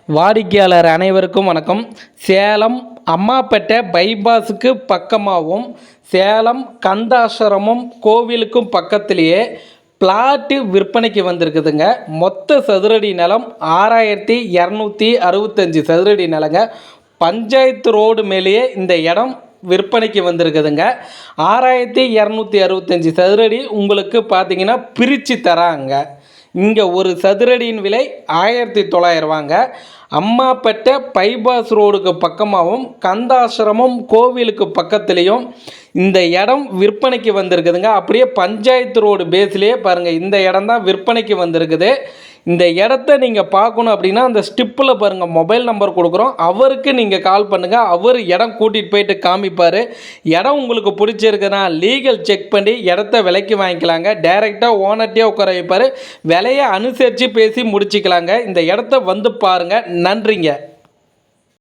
வாடிக்கையாளர் அனைவருக்கும் வணக்கம். சேலம் அம்மாப்பேட்டை பைபாஸுக்கு பக்கமாகவும் சேலம் கந்தாசிரமம் கோவிலுக்கும் பக்கத்திலேயே பிளாட்டு விற்பனைக்கு வந்திருக்குதுங்க. மொத்த சதுரடி நிலம் 6265 சதுரடி நிலங்க. பஞ்சாயத்து ரோடு மேலேயே இந்த இடம் விற்பனைக்கு வந்திருக்குதுங்க. 6265 சதுரடி உங்களுக்கு பார்த்தீங்கன்னா பிரித்து தராங்க. இங்கே ஒரு சதுரடியின் விலை 1900 ரூபாங்க. அம்மாப்பேட்டை பைபாஸ் ரோடுக்கு பக்கமாகவும் கந்தாசிரமம் கோவிலுக்கு பக்கத்துலேயும் இந்த இடம் விற்பனைக்கு வந்திருக்குதுங்க. அப்படியே பஞ்சாயத்து ரோடு பேஸ்லேயே பாருங்கள், இந்த இடம் தான் விற்பனைக்கு வந்திருக்குது. இந்த இடத்த நீங்கள் பார்க்கணும் அப்படின்னா அந்த ஸ்டிப்பில் பாருங்கள் மொபைல் நம்பர் கொடுக்குறோம், அவருக்கு நீங்கள் கால் பண்ணுங்கள். அவர் இடம் கூட்டிகிட்டு போயிட்டு காமிப்பார். இடம் உங்களுக்கு பிடிச்சிருக்குன்னா லீகல் செக் பண்ணி இடத்த விலைக்கு வாங்கிக்கலாங்க. டைரெக்டாக ஓனர்ட்டே உட்கார வைப்பார். விலையை அனுசரித்து பேசி முடிச்சுக்கலாங்க. இந்த இடத்த வந்து பாருங்கள். நன்றிங்க.